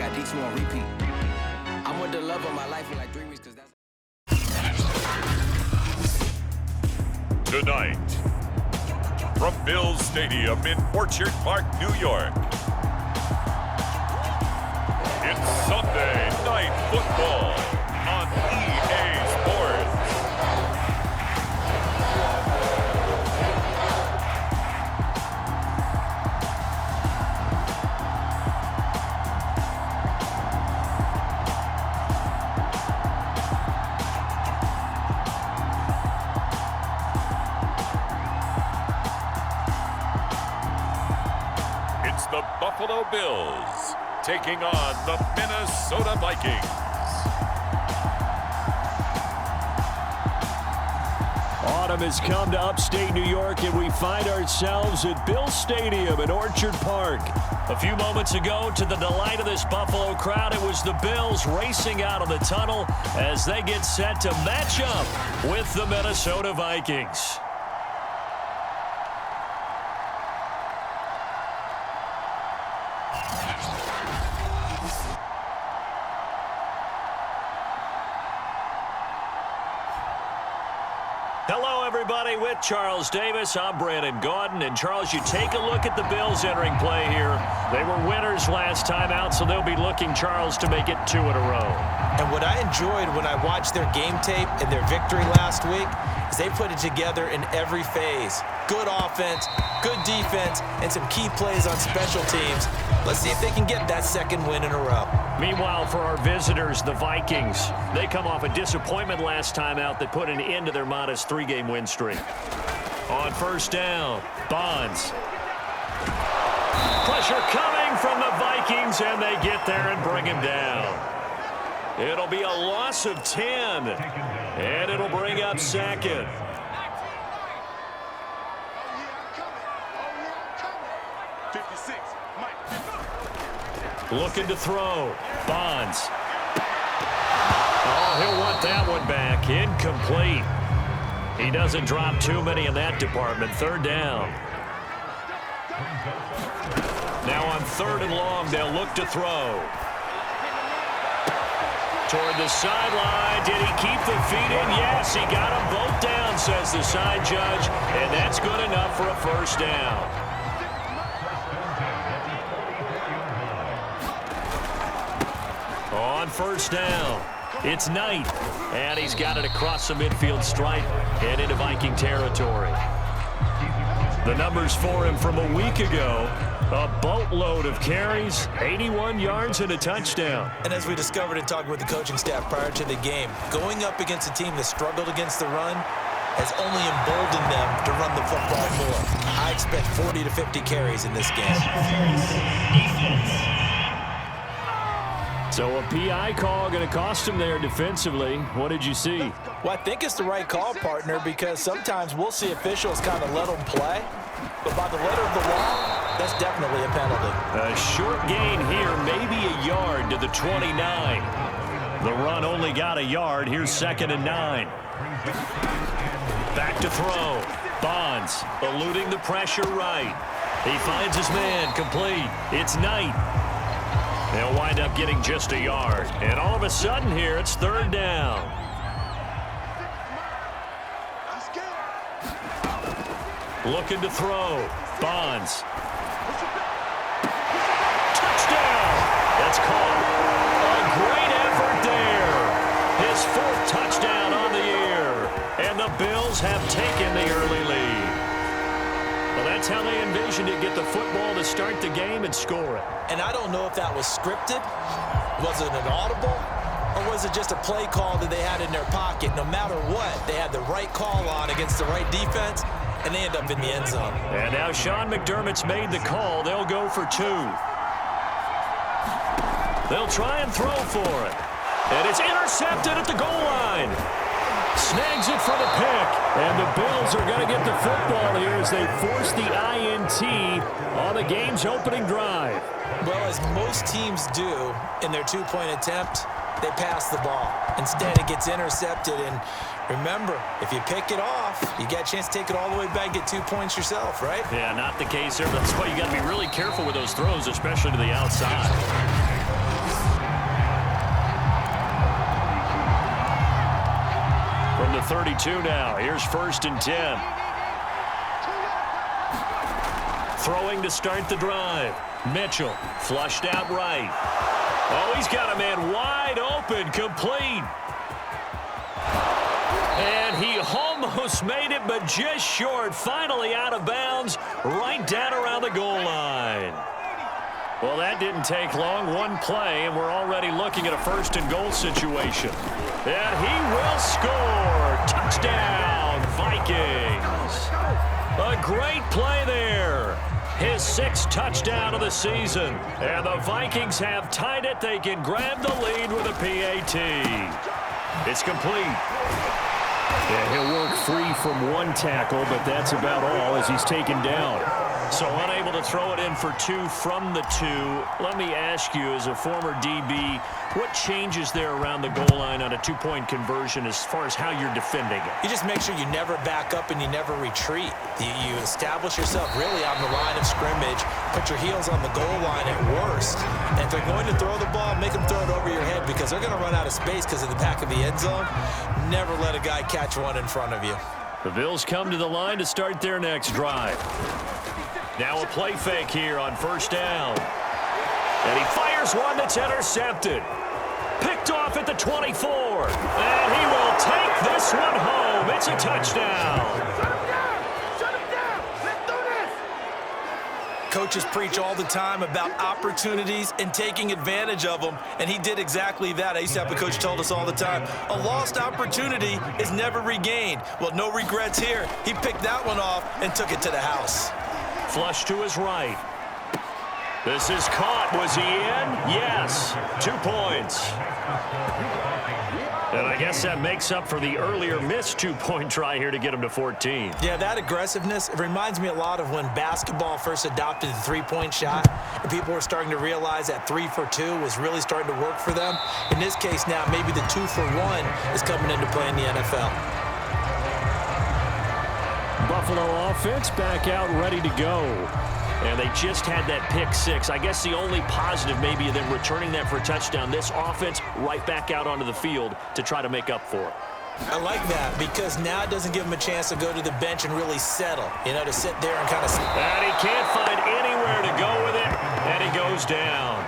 got D2 on repeat. I'm with the love of my life for like 3 weeks because that's... Tonight, from Bills Stadium in Orchard Park, New York, it's Sunday Night Football on EA Sports. It's the Buffalo Bills taking on the Minnesota Vikings. Autumn has come to upstate New York, and we find ourselves at Bills Stadium in Orchard Park. A few moments ago, to the delight of this Buffalo crowd, it was the Bills racing out of the tunnel as they get set to match up with the Minnesota Vikings. Hello, everybody. With Charles Davis, I'm Brandon Gaudin. And, Charles, you take a look at the Bills entering play here. They were winners last time out, so they'll be looking, Charles, to make it 2 in a row. And what I enjoyed when I watched their game tape and their victory last week is they put it together in every phase. Good offense, good defense, and some key plays on special teams. Let's see if they can get that second win in a row. Meanwhile, for our visitors, the Vikings, they come off a disappointment last time out that put an end to their modest 3-game win streak. On first down, Bonds. Pressure coming from the Vikings, and they get there and bring him down. It'll be a loss of 10, and it'll bring up second. Looking to throw. Bonds. Oh, he'll want that one back. Incomplete. He doesn't drop too many in that department. Third down. Now on 3rd and long, they'll look to throw. Toward the sideline. Did he keep the feet in? Yes, he got them both down, says the side judge. And that's good enough for a first down. On first down, it's Knight, and he's got it across the midfield stripe and into Viking territory. The numbers for him from a week ago, a boatload of carries, 81 yards and a touchdown. And as we discovered in talking with the coaching staff prior to the game, going up against a team that struggled against the run has only emboldened them to run the football more. I expect 40 to 50 carries in this game. So a PI call going to cost him there defensively. What did you see? Well, I think it's the right call, partner, because sometimes we'll see officials kind of let them play. But by the letter of the law, that's definitely a penalty. A short gain here, maybe a yard to the 29. The run only got a yard. Here's 2nd and 9. Back to throw. Bonds eluding the pressure right. He finds his man complete. It's Knight. They'll wind up getting just a yard. And all of a sudden here, it's 3rd down. Looking to throw. Bonds. Touchdown! That's caught. A great effort there. His 4th touchdown on the year. And the Bills have taken the early lead. Well, that's how they envisioned it, get the football to start the game and score it. And I don't know if that was scripted, was it an audible, or was it just a play call that they had in their pocket? No matter what, they had the right call on against the right defense, and they end up in the end zone. And now Sean McDermott's made the call. They'll go for 2. They'll try and throw for it. And it's intercepted at the goal line. Snags it for the pick, and the Bills are going to get the football here as they force the INT on the game's opening drive. Well, as most teams do in their 2-point attempt, they pass the ball. Instead, it gets intercepted, and remember, if you pick it off, you get a chance to take it all the way back, get 2 points yourself, right? Yeah, not the case here. That's why you got to be really careful with those throws, especially to the outside. 32 now. Here's 1st and 10. Throwing to start the drive. Mitchell flushed out right. Oh, he's got a man wide open, complete. And he almost made it, but just short. Finally out of bounds, right down around the goal line. Well, that didn't take long. One play, and we're already looking at a 1st and goal situation. And he will score. Touchdown, Vikings. A great play there. His 6th touchdown of the season. And the Vikings have tied it. They can grab the lead with a PAT. It's complete. Yeah, he'll work free from one tackle, but that's about all as he's taken down. So unable to throw it in for 2 from the 2. Let me ask you, as a former DB, what changes there around the goal line on a 2-point conversion as far as how you're defending it? You just make sure you never back up and you never retreat. You establish yourself really on the line of scrimmage, put your heels on the goal line at worst. And if they're going to throw the ball, make them throw it over your head because they're going to run out of space because of the back of the end zone. Never let a guy catch one in front of you. The Bills come to the line to start their next drive. Now a play fake here on 1st down. And he fires one that's intercepted. Picked off at the 24. And he will take this one home. It's a touchdown. Shut him down. Let's do this. Coaches preach all the time about opportunities and taking advantage of them, and he did exactly that. I used to have a coach told us all the time, a lost opportunity is never regained. Well, no regrets here. He picked that one off and took it to the house. Flush to his right. This is caught. Was he in? Yes. 2 points. And I guess that makes up for the earlier missed 2-point try here to get him to 14. Yeah, that aggressiveness, it reminds me a lot of when basketball first adopted the 3-point shot, and people were starting to realize that 3 for 2 was really starting to work for them. In this case now, maybe the 2 for 1 is coming into play in the NFL. Buffalo offense back out ready to go. And they just had that pick 6. I guess the only positive maybe of them returning that for a touchdown. This offense right back out onto the field to try to make up for it. I like that because now it doesn't give him a chance to go to the bench and really settle, to sit there and kind of... And he can't find anywhere to go with it, and he goes down.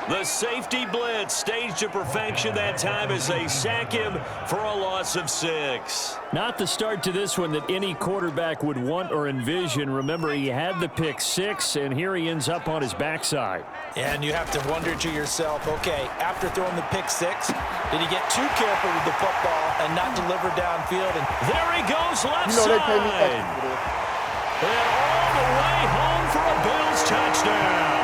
The safety blitz staged to perfection that time as they sack him for a loss of 6. Not the start to this one that any quarterback would want or envision. Remember, he had the pick 6, and here he ends up on his backside. And you have to wonder to yourself, okay, after throwing the pick 6, did he get too careful with the football and not deliver downfield? And there he goes left side. And all the way home for a Bills touchdown.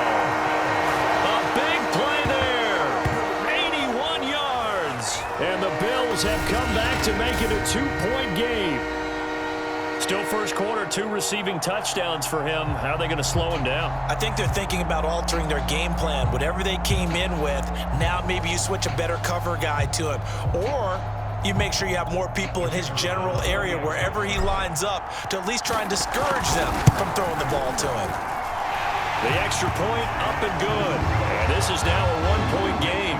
And the Bills have come back to make it a 2-point game. Still first quarter, 2 receiving touchdowns for him. How are they going to slow him down? I think they're thinking about altering their game plan. Whatever they came in with, now maybe you switch a better cover guy to him. Or you make sure you have more people in his general area wherever he lines up to at least try and discourage them from throwing the ball to him. The extra point up and good. And this is now a 1-point game.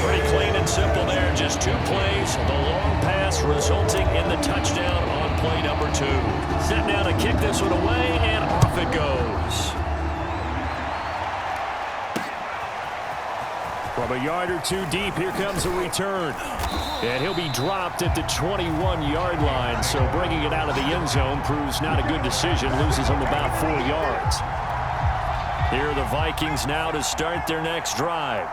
Pretty clean and simple there. Just 2 plays. The long pass resulting in the touchdown on play number 2. Set now to kick this one away, and off it goes. From a yard or 2 deep, here comes a return. And he'll be dropped at the 21-yard line. So bringing it out of the end zone proves not a good decision. Loses him about 4 yards. Here are the Vikings now to start their next drive.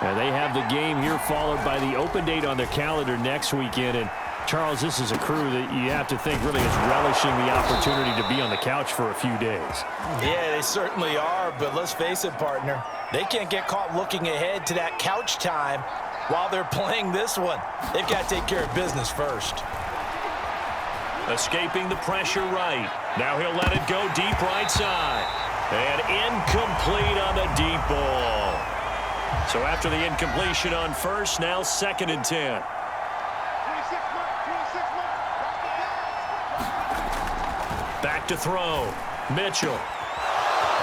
And they have the game here followed by the open date on their calendar next weekend. And, Charles, this is a crew that you have to think really is relishing the opportunity to be on the couch for a few days. Yeah, they certainly are. But let's face it, partner, they can't get caught looking ahead to that couch time while they're playing this one. They've got to take care of business first. Escaping the pressure right. Now he'll let it go deep right side. And incomplete on the deep ball. So after the incompletion on first, now 2nd and 10. Back to throw. Mitchell.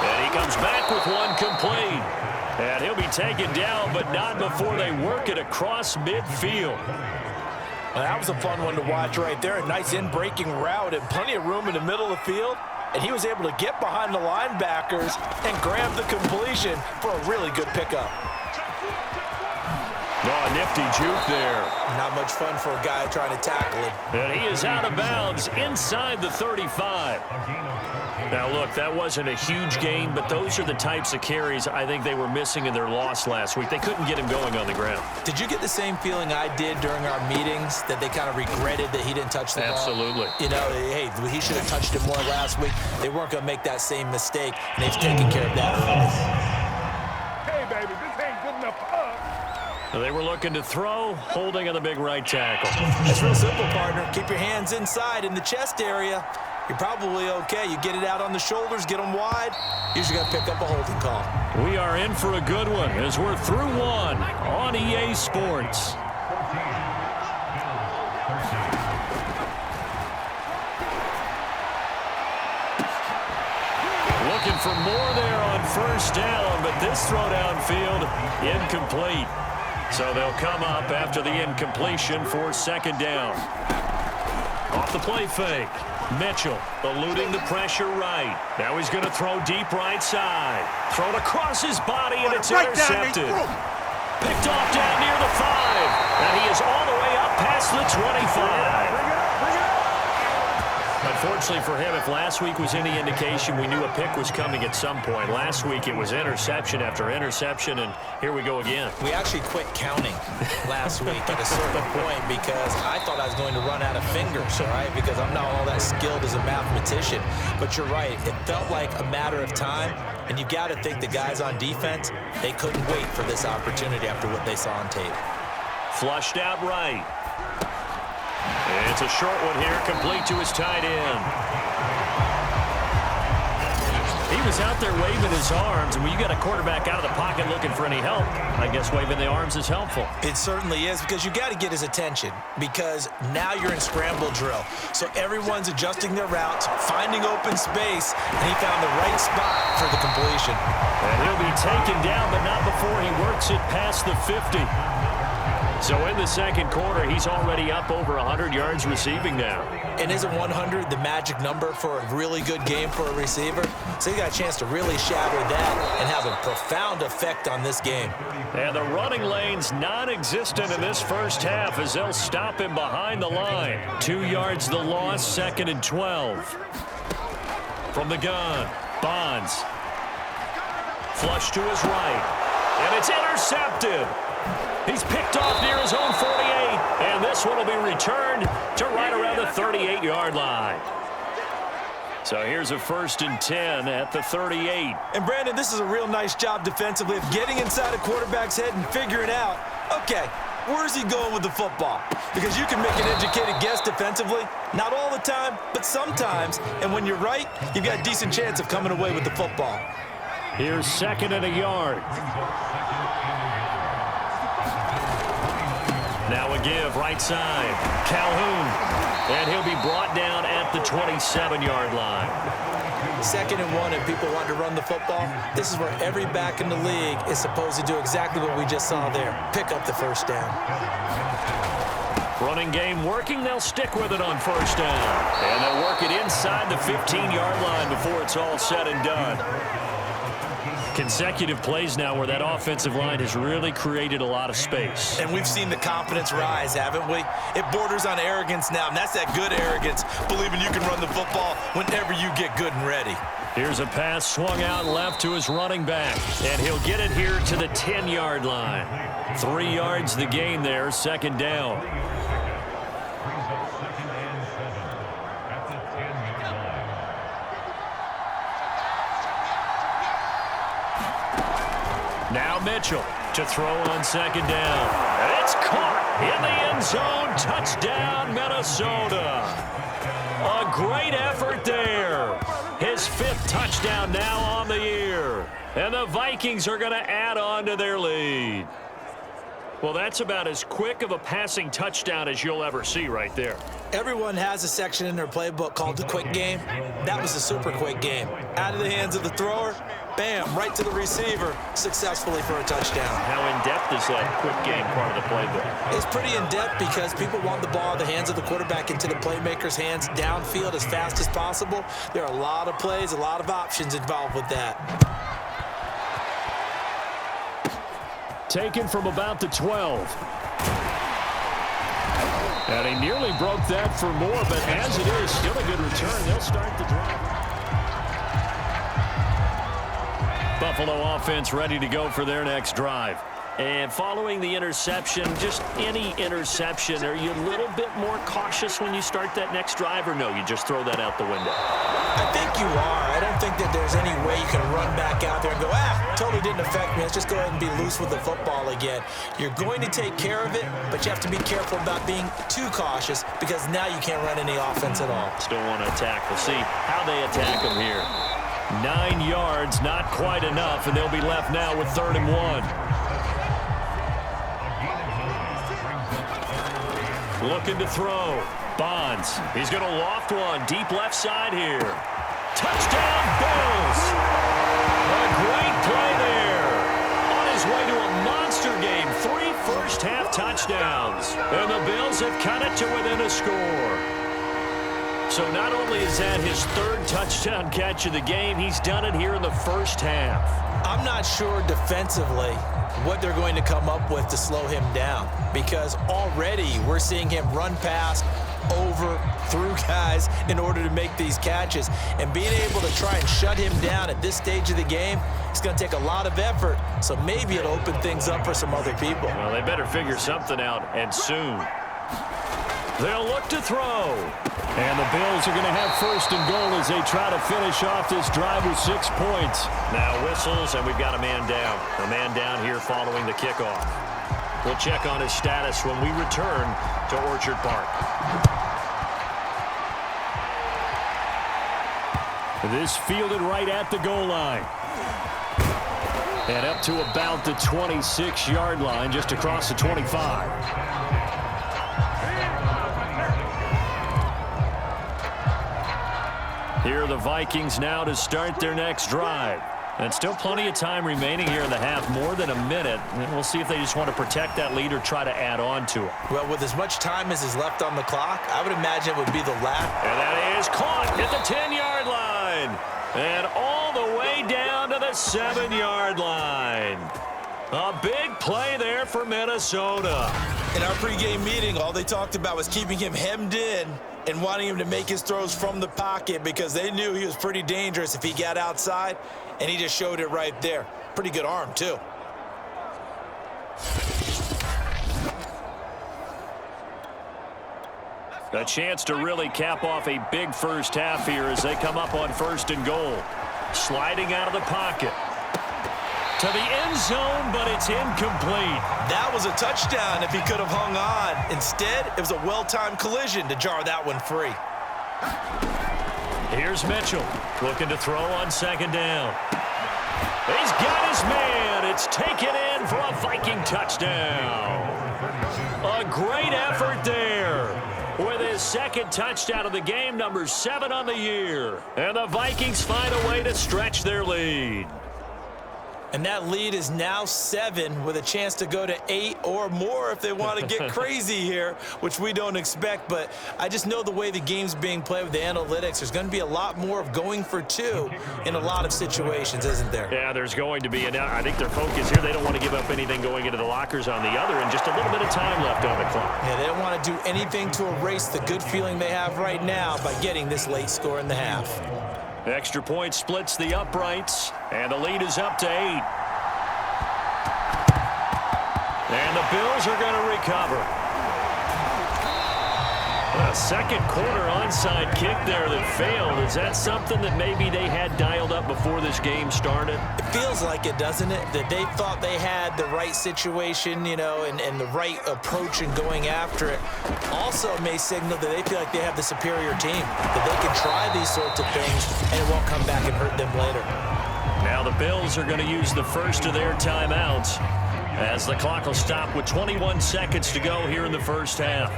And he comes back with one complete. And he'll be taken down, but not before they work it across midfield. Well, that was a fun one to watch right there. A nice in-breaking route and plenty of room in the middle of the field. And he was able to get behind the linebackers and grab the completion for a really good pickup. Oh, a nifty juke there. Not much fun for a guy trying to tackle him. And he is out of bounds inside the 35. Now, look, that wasn't a huge gain, but those are the types of carries I think they were missing in their loss last week. They couldn't get him going on the ground. Did you get the same feeling I did during our meetings, that they kind of regretted that he didn't touch the ball? Absolutely. You know, hey, he should have touched it more last week. They weren't going to make that same mistake, and they've taken care of that early. Hey, baby, this ain't good enough for us. They were looking to throw, holding on the big right tackle. It's real simple, partner. Keep your hands inside in the chest area. You're probably okay. You get it out on the shoulders, get them wide. Usually got to pick up a holding call. We are in for a good one as we're through one on EA Sports. Looking for more there on first down, but this throw downfield incomplete. So they'll come up after the incompletion for second down. Off the play fake. Mitchell eluding the pressure right. Now he's going to throw deep right side. Thrown across his body, and it's intercepted. Picked off down near the 5. And he is all the way up past the 25. Unfortunately for him, if last week was any indication, we knew a pick was coming at some point. Last week it was interception after interception, and here we go again. We actually quit counting last week at a certain point because I thought I was going to run out of fingers, all right, because I'm not all that skilled as a mathematician. But you're right. It felt like a matter of time, and you got to think the guys on defense, they couldn't wait for this opportunity after what they saw on tape. Flushed out right. It's a short one here, complete to his tight end. He was out there waving his arms, and when you got a quarterback out of the pocket looking for any help, I guess waving the arms is helpful. It certainly is, because you got to get his attention, because now you're in scramble drill. So everyone's adjusting their routes, finding open space, and he found the right spot for the completion. And he'll be taken down, but not before he works it past the 50. So in the second quarter, he's already up over 100 yards receiving now. And isn't 100 the magic number for a really good game for a receiver? So he got a chance to really shatter that and have a profound effect on this game. And the running lane's non-existent in this first half as they'll stop him behind the line. 2 yards the loss, second and 12. From the gun, Bonds. Flush to his right. And it's intercepted. He's picked off near his own 48, and this one will be returned to right around the 38-yard line. So here's a 1st and 10 at the 38. And, Brandon, this is a real nice job defensively of getting inside a quarterback's head and figuring out, okay, where's he going with the football? Because you can make an educated guess defensively, not all the time, but sometimes. And when you're right, you've got a decent chance of coming away with the football. Here's 2nd and a yard. Now a give, right side. Calhoun. And he'll be brought down at the 27-yard line. 2nd and 1, and people want to run the football. This is where every back in the league is supposed to do exactly what we just saw there. Pick up the first down. Running game working. They'll stick with it on first down. And they'll work it inside the 15-yard line before it's all said and done. Consecutive plays now where that offensive line has really created a lot of space. And we've seen the confidence rise, haven't we? It borders on arrogance now, and that's that good arrogance, believing you can run the football whenever you get good and ready. Here's a pass swung out left to his running back, and he'll get it here to the 10-yard line. 3 yards the gain there, second down. Now Mitchell to throw on second down. And it's caught in the end zone. Touchdown, Minnesota. A great effort there. His 5th touchdown now on the year. And the Vikings are going to add on to their lead. Well, that's about as quick of a passing touchdown as you'll ever see right there. Everyone has a section in their playbook called the quick game. That was a super quick game. Out of the hands of the thrower, bam, right to the receiver, successfully for a touchdown. How in-depth is that quick game part of the playbook? It's pretty in-depth because people want the ball in the hands of the quarterback into the playmaker's hands downfield as fast as possible. There are a lot of plays, a lot of options involved with that. Taken from about the 12. And he nearly broke that for more, but as it is, still a good return. They'll start the drive. Buffalo offense ready to go for their next drive. And following the interception, just any interception, are you a little bit more cautious when you start that next drive, or no, you just throw that out the window? I think you are. I don't think that there's any way you can run back out there and go, totally didn't affect me. Let's just go ahead and be loose with the football again. You're going to take care of it, but you have to be careful about being too cautious because now you can't run any offense at all. Still want to attack. We'll see how they attack them here. 9 yards, not quite enough, and they'll be left now with 3rd and 1. Looking to throw. Bonds. He's going to loft one. Deep left side here. Touchdown, Bills. A great play there. On his way to a monster game. 3 first-half touchdowns. And the Bills have cut it to within a score. So not only is that his 3rd touchdown catch of the game, he's done it here in the first half. I'm not sure defensively what they're going to come up with to slow him down, because already we're seeing him run past, over, through guys in order to make these catches. And being able to try and shut him down at this stage of the game, it's going to take a lot of effort. So maybe it'll open things up for some other people. Well, they better figure something out, and soon. They'll look to throw. And the Bills are going to have 1st and goal as they try to finish off this drive with 6 points. Now whistles, and we've got a man down. A man down here following the kickoff. We'll check on his status when we return to Orchard Park. This fielded right at the goal line. And up to about the 26-yard line, just across the 25. Here are the Vikings now to start their next drive. And still plenty of time remaining here in the half, more than a minute. And we'll see if they just want to protect that lead or try to add on to it. Well, with as much time as is left on the clock, I would imagine it would be the latter. And that is caught at the 10-yard line. And all the way down to the 7-yard line. A big play there for Minnesota. In our pregame meeting, all they talked about was keeping him hemmed in and wanting him to make his throws from the pocket because they knew he was pretty dangerous if he got outside, and he just showed it right there. Pretty good arm, too. A chance to really cap off a big first half here as they come up on 1st and goal. Sliding out of the pocket. To the end zone, but it's incomplete. That was a touchdown if he could have hung on. Instead, it was a well-timed collision to jar that one free. Here's Mitchell looking to throw on 2nd down. He's got his man. It's taken in for a Viking touchdown. A great effort there with his 2nd touchdown of the game, number 7 on the year. And the Vikings find a way to stretch their lead. And that lead is now 7 with a chance to go to 8 or more if they want to get crazy here, which we don't expect. But I just know the way the game's being played with the analytics, there's going to be a lot more of going for 2 in a lot of situations, isn't there? Yeah, there's going to be. And I think their focus here, they don't want to give up anything going into the lockers on the other, and just a little bit of time left on the clock. Yeah, they don't want to do anything to erase the good feeling they have right now by getting this late score in the half. Extra point splits the uprights, and the lead is up to 8. And the Bills are going to recover. A 2nd quarter onside kick there that failed. Is that something that maybe they had dialed up before this game started? It feels like it, doesn't it? That they thought they had the right situation, you know, and the right approach in going after it. Also may signal that they feel like they have the superior team, that they can try these sorts of things and it won't come back and hurt them later. Now the Bills are going to use the first of their timeouts as the clock will stop with 21 seconds to go here in the first half.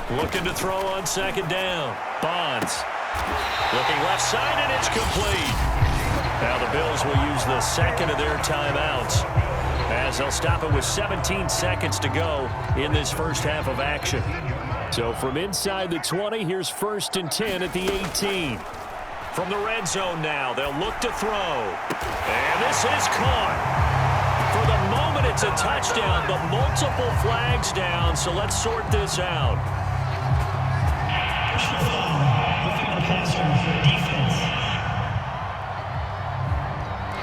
Looking to throw on 2nd down. Bonds. Looking left side, and it's complete. Now the Bills will use the second of their timeouts, as they'll stop it with 17 seconds to go in this first half of action. So from inside the 20, here's 1st and 10 at the 18. From the red zone now, they'll look to throw. And this is caught. For the moment, it's a touchdown, but multiple flags down, so let's sort this out.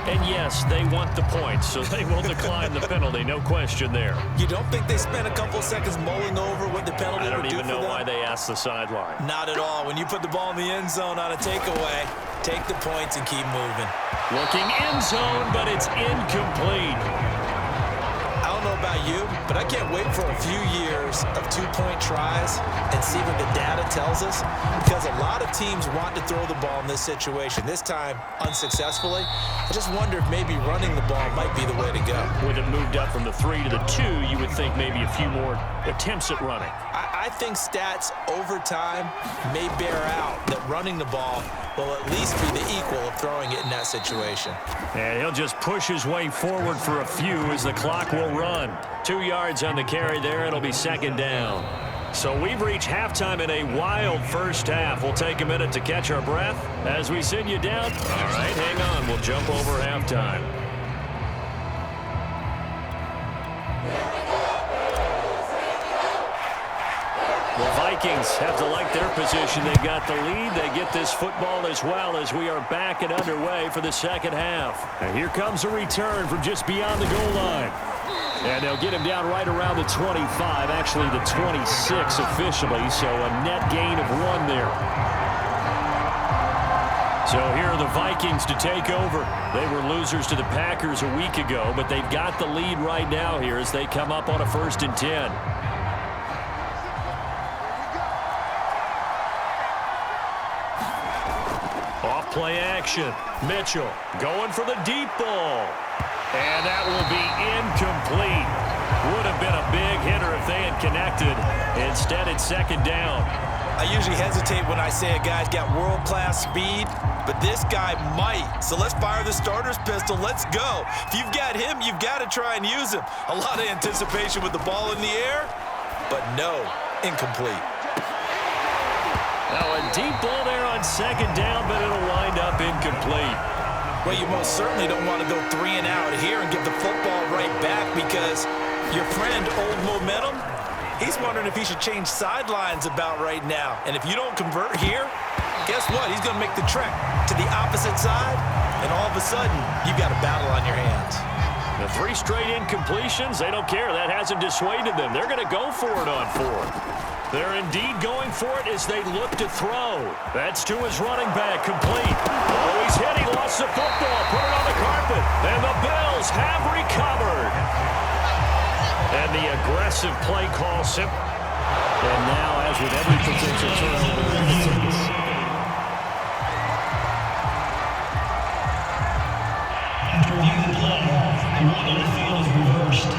And yes, they want the points, so they will decline the penalty, no question there. You don't think they spent a couple of seconds mulling over what the penalty would do for them? I don't even know why they asked the sideline. Not at all. When you put the ball in the end zone on a takeaway, take the points and keep moving. Looking end zone, but it's incomplete. I don't know about you, but I can't wait for a few years of two-point tries and see what the data tells us, because a lot of teams want to throw the ball in this situation. This time, unsuccessfully. I just wonder if maybe running the ball might be the way to go. With it moved up from the 3 to the 2, you would think maybe a few more attempts at running. I think stats over time may bear out that running the ball will at least be the equal of throwing it in that situation. And he'll just push his way forward for a few as the clock will run. 2 yards on the carry there. It'll be 2nd down. So we've reached halftime in a wild first half. We'll take a minute to catch our breath as we send you down. All right, hang on. We'll jump over halftime. The Vikings have to like their position. They got the lead. They get this football as well as we are back and underway for the second half. And here comes a return from just beyond the goal line. And they'll get him down right around the 25, actually the 26 officially, so a net gain of 1 there. So here are the Vikings to take over. They were losers to the Packers a week ago, but they've got the lead right now here as they come up on a 1st and 10. Off play action. Mitchell going for the deep ball. And that will be incomplete. Would have been a big hitter if they had connected. Instead, it's 2nd down. I usually hesitate when I say a guy's got world-class speed, but this guy might. So let's fire the starter's pistol. Let's go. If you've got him, you've got to try and use him. A lot of anticipation with the ball in the air, but no, incomplete. Now a deep ball there on 2nd down, but it'll wind up incomplete. Well, you most certainly don't want to go 3 and out here and give the football right back, because your friend, Old Momentum, he's wondering if he should change sidelines about right now. And if you don't convert here, guess what? He's going to make the trek to the opposite side, and all of a sudden, you've got a battle on your hands. The 3 straight incompletions, they don't care. That hasn't dissuaded them. They're going to go for it on 4th. They're indeed going for it as they look to throw. That's to his running back, complete. Oh, he's hit. He lost the football. Put it on the carpet. And the Bills have recovered. And the aggressive play call. And now, as with every potential turnover, after reviewing the play, the rule on the field is reversed.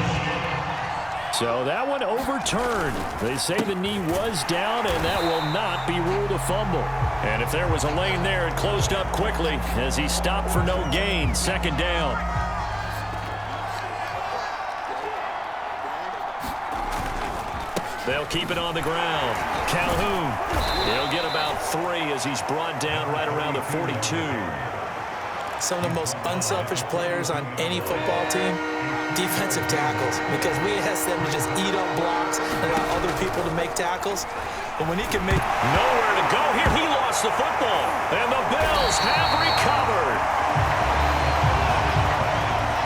So that one overturned. They say the knee was down, and that will not be ruled a fumble. And if there was a lane there, it closed up quickly as he stopped for no gain. 2nd down. They'll keep it on the ground. Calhoun. He'll get about 3 as he's brought down right around the 42. Some of the most unselfish players on any football team, defensive tackles, because we ask them to just eat up blocks and allow other people to make tackles. But when he can make nowhere to go here, he lost the football, and the Bills have recovered.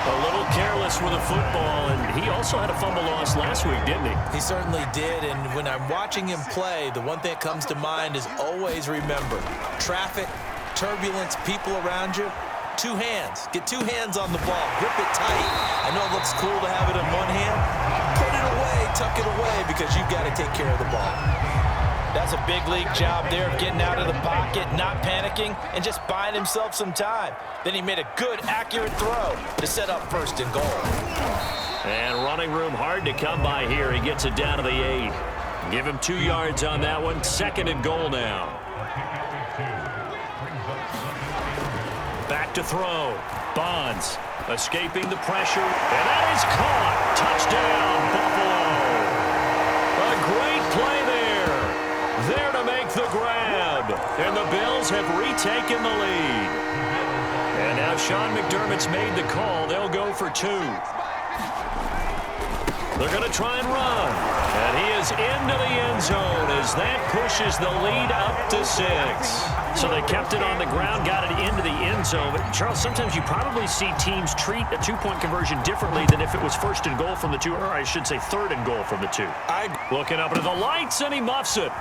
A little careless with the football, and he also had a fumble loss last week, didn't he? He certainly did, and when I'm watching him play, the one thing that comes to mind is always remember, traffic, turbulence, people around you. 2 hands. Get 2 hands on the ball. Grip it tight. I know it looks cool to have it in one hand. Put it away. Tuck it away, because you've got to take care of the ball. That's a big league job there of getting out of the pocket, not panicking, and just buying himself some time. Then he made a good, accurate throw to set up 1st and goal. And running room hard to come by here. He gets it down to the 8. Give him 2 yards on that one. 2nd and goal now. Back to throw. Bonds escaping the pressure, and that is caught. Touchdown, Buffalo. A great play there. There to make the grab. And the Bills have retaken the lead. And now Sean McDermott's made the call. They'll go for 2. They're going to try and run. And he is into the end zone as that pushes the lead up to 6. So they kept it on the ground, got it into the end zone. But, Charles, sometimes you probably see teams treat a two-point conversion differently than if it was first and goal from the 2, or I should say third and goal from the 2. Looking up into the lights, and he muffs it.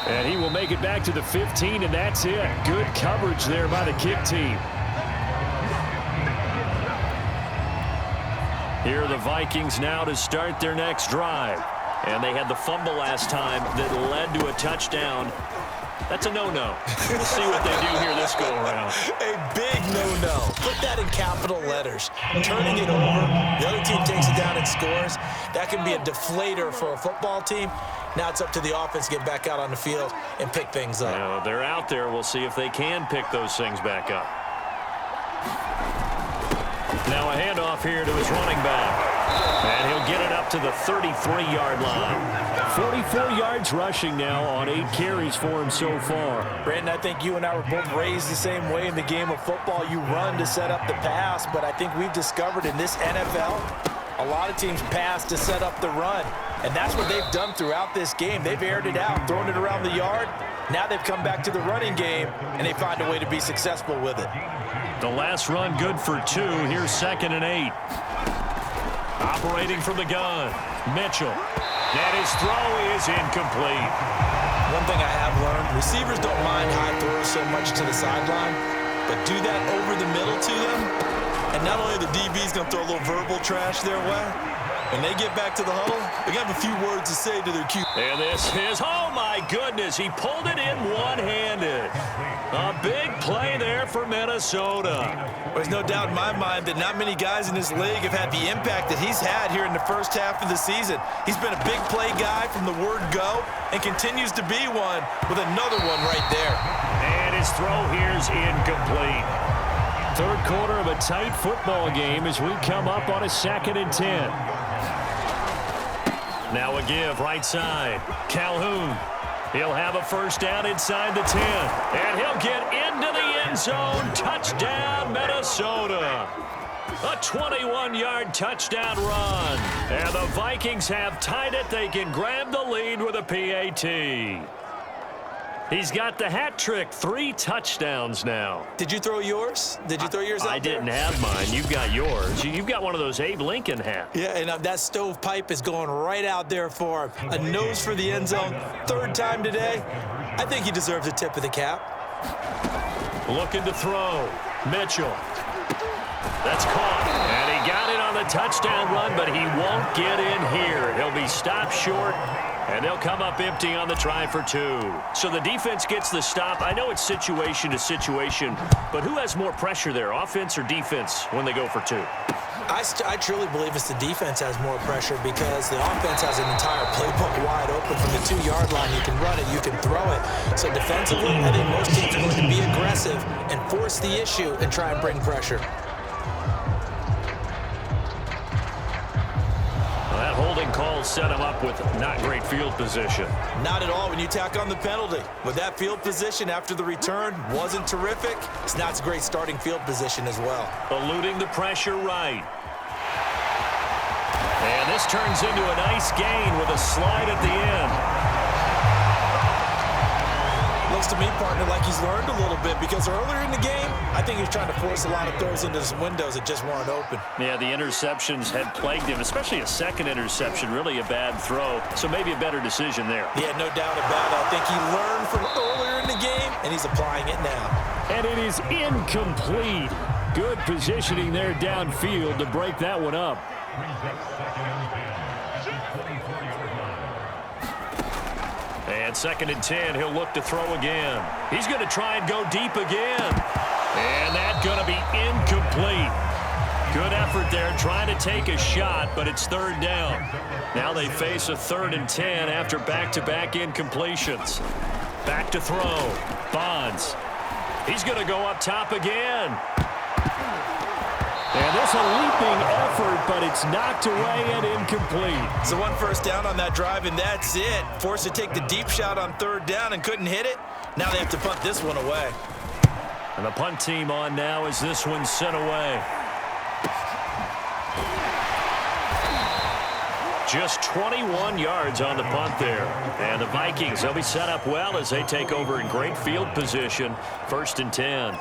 And he will make it back to the 15, and that's it. Good coverage there by the kick team. Here are the Vikings now to start their next drive. And they had the fumble last time that led to a touchdown. That's a no-no. We'll see what they do here this go-around. A big no-no. Put that in capital letters. Turning it over, the other team takes it down and scores. That can be a deflator for a football team. Now it's up to the offense to get back out on the field and pick things up. Now, they're out there. We'll see if they can pick those things back up. Now a handoff here to his running back. And he'll get it up to the 33-yard line. 44 yards rushing now on 8 carries for him so far. Brandon, I think you and I were both raised the same way in the game of football. You run to set up the pass, but I think we've discovered in this NFL, a lot of teams pass to set up the run. And that's what they've done throughout this game. They've aired it out, thrown it around the yard. Now they've come back to the running game, and they find a way to be successful with it. The last run good for 2. Here's 2nd and 8. Operating from the gun, Mitchell. And his throw is incomplete. One thing I have learned, receivers don't mind high throws so much to the sideline, but do that over the middle to them, and not only the DB's going to throw a little verbal trash their way, when they get back to the huddle, they're going to have a few words to say to their QB. And this is, oh my goodness, he pulled it in one-handed. A big play there for Minnesota. There's no doubt in my mind that not many guys in this league have had the impact that he's had here in the first half of the season. He's been a big play guy from the word go and continues to be one with another one right there. And his throw here is incomplete. Third quarter of a tight football game as we come up on a 2nd and 10. Now a give right side. Calhoun. He'll have a first down inside the 10. And he'll get into the end zone. Touchdown, Minnesota. A 21-yard touchdown run. And the Vikings have tied it. They can grab the lead with a PAT. He's got the hat trick. 3 touchdowns now. Did you throw yours? Did you throw yours out I didn't have mine. You've got yours. You've got one of those Abe Lincoln hats. Yeah, and that stovepipe is going right out there for him. A nose for the end zone. 3rd time today. I think he deserves a tip of the cap. Looking to throw. Mitchell. That's caught. And he got it on the touchdown run, but he won't get in here. He'll be stopped short. And they'll come up empty on the try for 2. So the defense gets the stop. I know it's situation to situation, but who has more pressure there, offense or defense, when they go for 2? I truly believe it's the defense has more pressure because the offense has an entire playbook wide open from the 2-yard line. You can run it, you can throw it. So defensively, I think most teams are going to be aggressive and force the issue and try and bring pressure. That holding call set him up with not great field position. Not at all when you tack on the penalty. With that field position after the return wasn't terrific. It's not a great starting field position as well. Eluding the pressure right. And this turns into a nice gain with a slide at the end. Looks to me, partner, like he's learned a little bit because earlier in the game, I think he was trying to force a lot of throws into his windows that just weren't open. Yeah, the interceptions had plagued him, especially a second interception, really a bad throw. So maybe a better decision there. Yeah, no doubt about it. I think he learned from earlier in the game, and he's applying it now. And it is incomplete. Good positioning there downfield to break that one up. And 2nd and 10, he'll look to throw again. He's going to try and go deep again. And that's going to be incomplete. Good effort there trying to take a shot, but it's 3rd down. Now they face a 3rd and 10 after back-to-back incompletions. Back to throw. Bonds. He's going to go up top again. And there's a leaping effort, but it's knocked away and incomplete. So 1 first down on that drive, and that's it. Forced to take the deep shot on 3rd down and couldn't hit it. Now they have to punt this one away. And the punt team on now as this one's sent away. Just 21 yards on the punt there. And the Vikings, they'll be set up well as they take over in great field position. 1st and 10.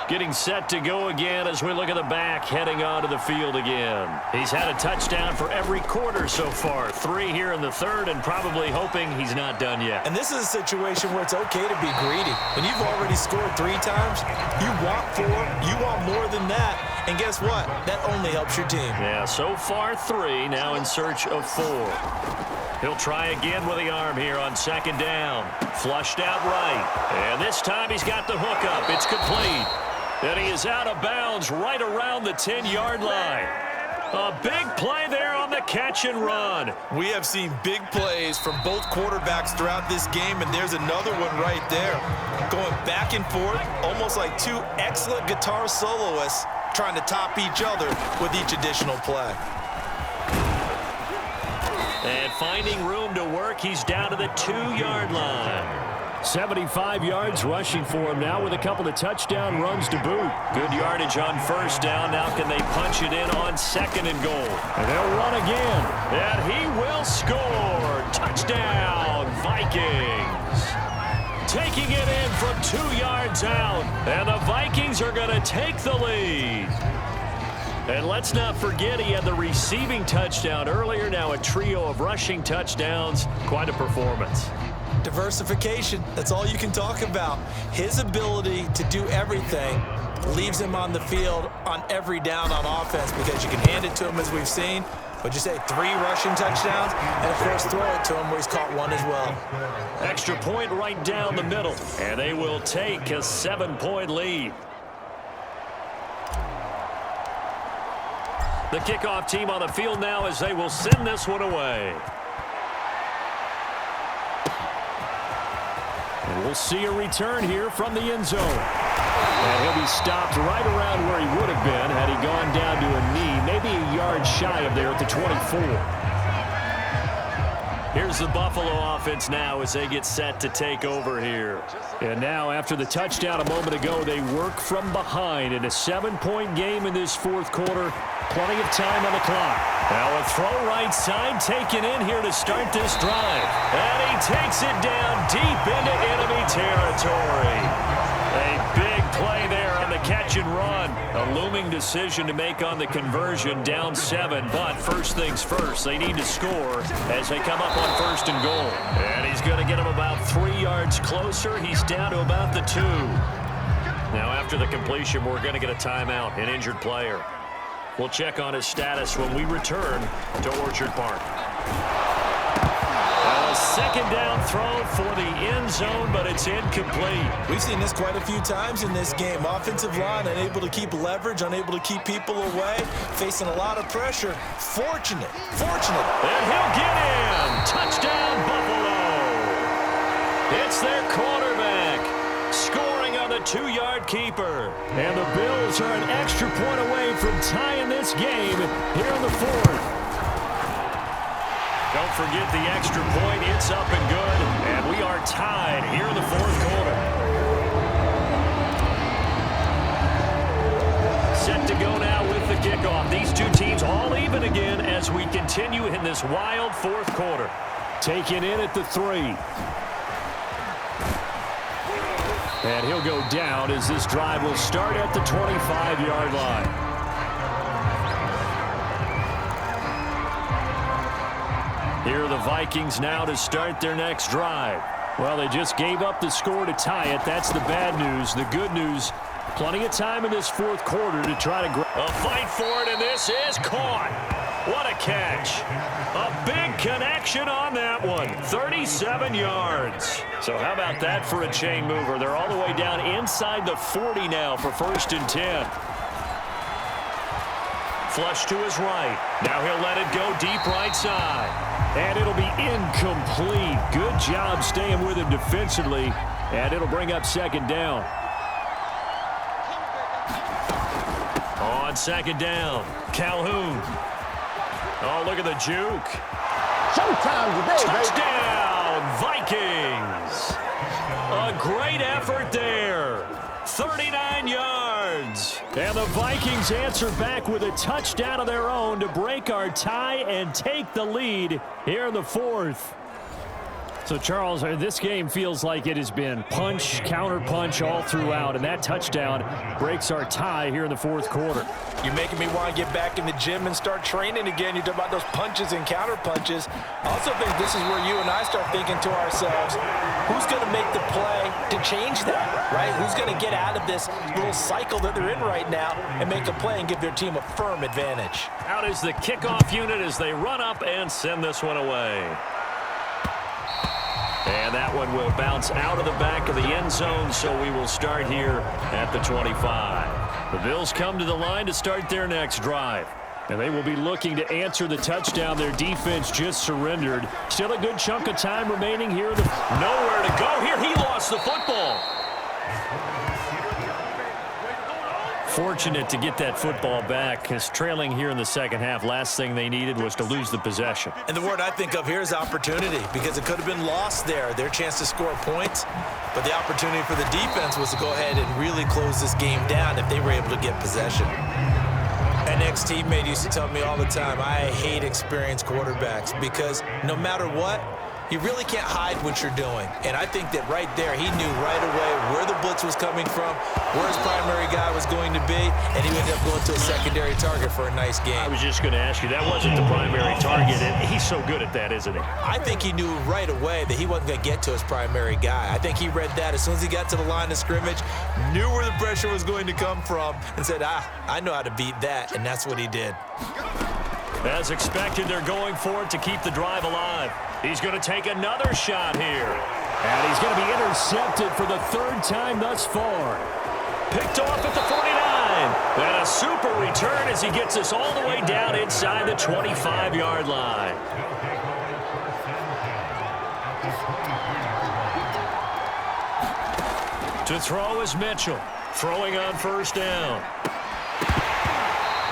Getting set to go again as we look at the back heading onto the field again. He's had a touchdown for every quarter so far. 3 here in the 3rd and probably hoping he's not done yet. And this is a situation where it's okay to be greedy. When you've already scored 3 times, you want 4, you want more than that. And guess what? That only helps your team. Yeah, so far 3, now in search of 4. He'll try again with the arm here on 2nd down. Flushed out right. And this time he's got the hook up. It's complete. And he is out of bounds right around the 10-yard line. A big play there on the catch and run. We have seen big plays from both quarterbacks throughout this game, and there's another one right there. Going back and forth, almost like 2 excellent guitar soloists trying to top each other with each additional play. And finding room to work, he's down to the 2-yard line. 75 yards rushing for him now with a couple of touchdown runs to boot. Good yardage on 1st down. Now can they punch it in on 2nd and goal? And they'll run again. And he will score. Touchdown, Vikings. Taking it in from 2 yards out. And the Vikings are going to take the lead. And let's not forget he had the receiving touchdown earlier. Now a trio of rushing touchdowns. Quite a performance. Diversification, that's all you can talk about. His ability to do everything leaves him on the field on every down on offense because you can hand it to him as we've seen. What'd you say, 3 rushing touchdowns? And, of course, throw it to him where he's caught 1 as well. Extra point right down the middle. And they will take a 7-point lead. The kickoff team on the field now as they will send this one away. And we'll see a return here from the end zone. And he'll be stopped right around where he would have been had he gone down to a knee, maybe a yard shy of there at the 24. Here's the Buffalo offense now as they get set to take over here. And now after the touchdown a moment ago, they work from behind in a 7-point game in this 4th quarter. Plenty of time on the clock. Now a throw right side taken in here to start this drive. And he takes it down deep into enemy territory. A big play there on the catch and run. A looming decision to make on the conversion, down 7. But first things first, they need to score as they come up on 1st and goal. And he's going to get him about 3 yards closer. He's down to about the 2. Now after the completion, we're going to get a timeout, an injured player. We'll check on his status when we return to Orchard Park. A 2nd down throw for the end zone, but it's incomplete. We've seen this quite a few times in this game. Offensive line unable to keep leverage, unable to keep people away, facing a lot of pressure. Fortunate. And he'll get in. Touchdown, Buffalo. It's their quarterback. Scoring on the 2-yard keeper. And the Bills are an extra point away from tying this game here in the 4th. Don't forget the extra point. It's up and good. And we are tied here in the 4th quarter. Set to go now with the kickoff. These two teams all even again as we continue in this wild 4th quarter. Taken in at the 3. And he'll go down as this drive will start at the 25-yard line. Here are the Vikings now to start their next drive. Well, they just gave up the score to tie it. That's the bad news. The good news, plenty of time in this 4th quarter to try to grab. A fight for it, and this is caught. What a catch. A big connection on that one. 37 yards. So how about that for a chain mover? They're all the way down inside the 40 now for 1st and 10. Flush to his right. Now he'll let it go deep right side. And it'll be incomplete. Good job staying with him defensively. And it'll bring up 2nd down. On second down, Calhoun. Oh, look at the juke. Showtime today, Touchdown, Vikings. A great effort there. 39 yards. And the Vikings answer back with a touchdown of their own to break our tie and take the lead here in the fourth. So, Charles, this game feels like it has been punch, counter-punch all throughout, and that touchdown breaks our tie here in the fourth quarter. You're making me want to get back in the gym and start training again. You talk about those punches and counter-punches. I also think this is where you and I start thinking to ourselves, who's going to make the play to change that, right? Who's going to get out of this little cycle that they're in right now and make a play and give their team a firm advantage? Out is the kickoff unit as they run up and send this one away. And that one will bounce out of the back of the end zone, so we will start here at the 25. The Bills come to the line to start their next drive. And they will be looking to answer the touchdown their defense just surrendered. Still a good chunk of time remaining here. Nowhere to go here. He lost the football. Fortunate to get that football back, because trailing here in the second half, last thing they needed was to lose the possession. And the word I think of here is opportunity, because it could have been lost there, their chance to score points. But the opportunity for the defense was to go ahead and really close this game down if they were able to get possession. An ex-teammate used to tell me all the time, I hate experienced quarterbacks, because no matter what, you really can't hide what you're doing. And I think that right there, he knew right away where the blitz was coming from, where his primary guy was going to be, and he ended up going to a secondary target for a nice game. I was just going to ask you, that wasn't the primary target, and he's so good at that, isn't he? I think he knew right away that he wasn't going to get to his primary guy. I think he read that as soon as he got to the line of scrimmage, knew where the pressure was going to come from, and said, I know how to beat that, and that's what he did. As expected, they're going for it to keep the drive alive. He's going to take another shot here. And he's going to be intercepted for the third time thus far. Picked off at the 49. And a super return as he gets us all the way down inside the 25-yard line. To throw is Mitchell. Throwing on first down.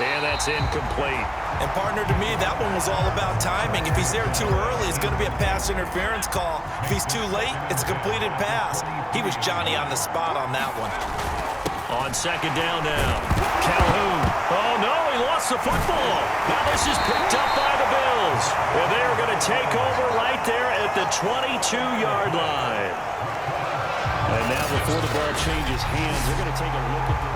And that's incomplete. And partner, to me, that one was all about timing. If he's there too early, it's going to be a pass interference call. If he's too late, it's a completed pass. He was Johnny on the spot on that one. On second down now, Calhoun. Oh, no, he lost the football. Now this is picked up by the Bills. And they are going to take over right there at the 22-yard line. And now before the ball changes hands, they're going to take a look at the...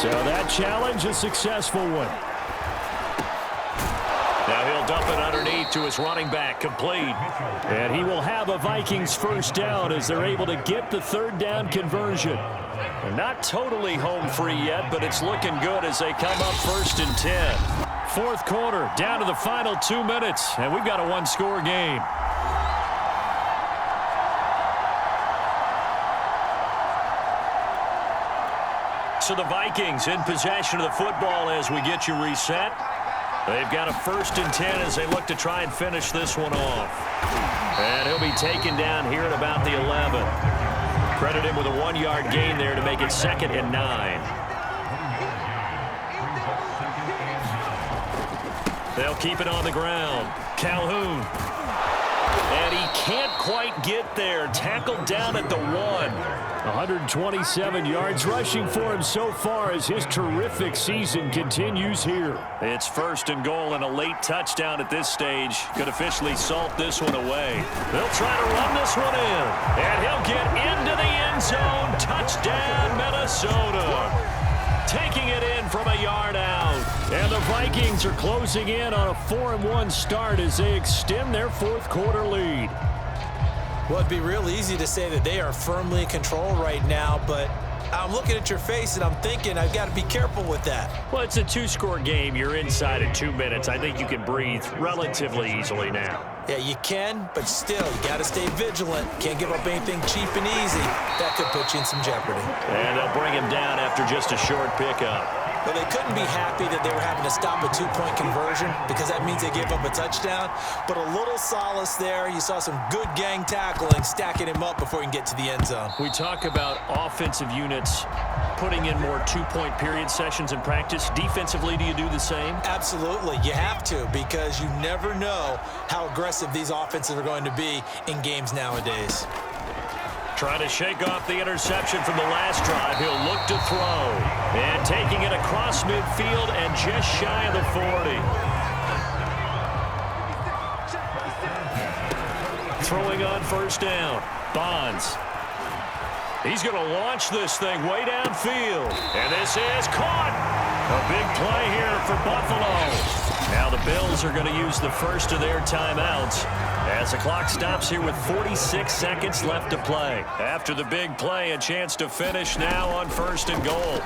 So that challenge, a successful one. Now he'll dump it underneath to his running back, complete. And he will have a Vikings first down as they're able to get the third down conversion. They're not totally home free yet, but it's looking good as they come up 1st and 10. Fourth quarter, down to the final 2 minutes, and we've got a one-score game. So the Vikings in possession of the football as we get you reset. They've got a 1st and 10 as they look to try and finish this one off. And he'll be taken down here at about the 11. Credit him with a 1-yard gain there to make it 2nd and 9. They'll keep it on the ground. Calhoun. And he can't quite get there. Tackled down at the 1. 127 yards rushing for him so far as his terrific season continues here. It's 1st and goal and a late touchdown at this stage. Could officially salt this one away. They'll try to run this one in. And he'll get into the end zone. Touchdown, Minnesota. Taking it in from a yard out. And the Vikings are closing in on a 4-1 start as they extend their fourth quarter lead. Well, it'd be real easy to say that they are firmly in control right now, but I'm looking at your face and I'm thinking I've got to be careful with that. Well, it's a 2-score game. You're inside in 2 minutes. I think you can breathe relatively easily now. Yeah, you can, but still, you got to stay vigilant. Can't give up anything cheap and easy. That could put you in some jeopardy. And they'll bring him down after just a short pickup. Well, they couldn't be happy that they were having to stop a two-point conversion because that means they gave up a touchdown. But a little solace there. You saw some good gang tackling, stacking him up before he can get to the end zone. We talk about offensive units putting in more two-point period sessions in practice. Defensively, do you do the same? Absolutely. You have to, because you never know how aggressive these offenses are going to be in games nowadays. Trying to shake off the interception from the last drive. He'll look to throw. And taking it across midfield and just shy of the 40. Throwing on first down. Bonds. He's going to launch this thing way downfield. And this is caught. A big play here for Buffalo. Now the Bills are going to use the first of their timeouts as the clock stops here with 46 seconds left to play. After the big play, a chance to finish now on first and goal.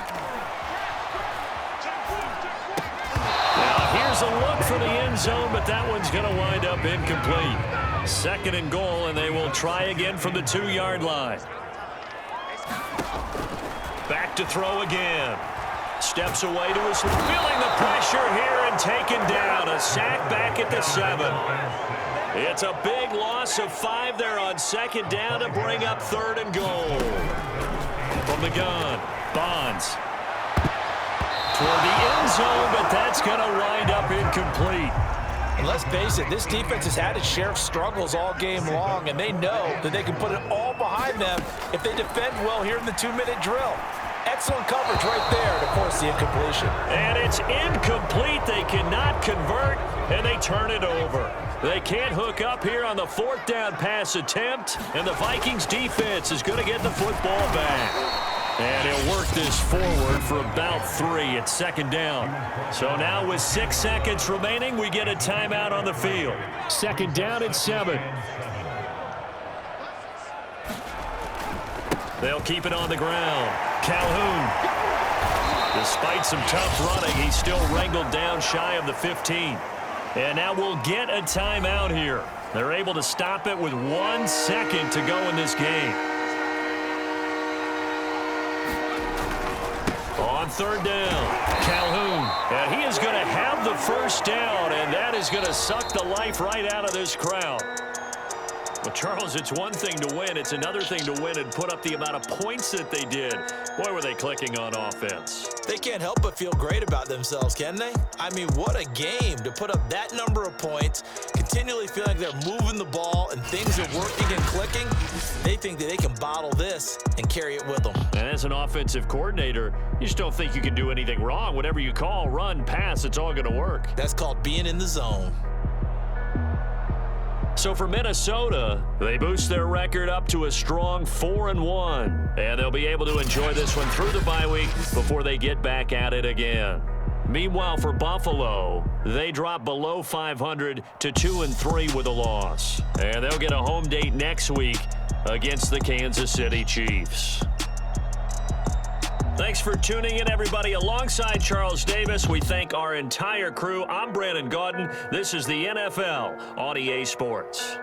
Now here's a look for the end zone, but that one's going to wind up incomplete. Second and goal, and they will try again from the 2-yard line. Back to throw again. Steps away to his, feeling the pressure here and taken down. A sack back at the 7. It's a big loss of 5 there on second down to bring up third and goal. From the gun, Bonds. Toward the end zone, but that's going to wind up incomplete. And let's face it, this defense has had its share of struggles all game long, and they know that they can put it all behind them if they defend well here in the 2-minute drill. Excellent coverage right there, and of course the incompletion. And it's incomplete. They cannot convert, and they turn it over. They can't hook up here on the 4th down pass attempt, and the Vikings defense is going to get the football back. And he'll work this forward for about 3 at second down. So now with 6 seconds remaining, we get a timeout on the field. Second down at 7. They'll keep it on the ground. Calhoun. Despite some tough running, he's still wrangled down shy of the 15. And now we'll get a timeout here. They're able to stop it with 1 second to go in this game. On third down, Calhoun. And he is going to have the first down, and that is going to suck the life right out of this crowd. Well, Charles, it's one thing to win. It's another thing to win and put up the amount of points that they did. Boy, were they clicking on offense. They can't help but feel great about themselves, can they? I mean, what a game to put up that number of points, continually feeling they're moving the ball and things are working and clicking. They think that they can bottle this and carry it with them. And as an offensive coordinator, you just don't think you can do anything wrong. Whatever you call, run, pass, it's all going to work. That's called being in the zone. So for Minnesota, they boost their record up to a strong 4-1. And they'll be able to enjoy this one through the bye week before they get back at it again. Meanwhile, for Buffalo, they drop below 500 to 2-3 with a loss. And they'll get a home date next week against the Kansas City Chiefs. Thanks for tuning in, everybody. Alongside Charles Davis, we thank our entire crew. I'm Brandon Gaudin. This is the NFL on EA Sports.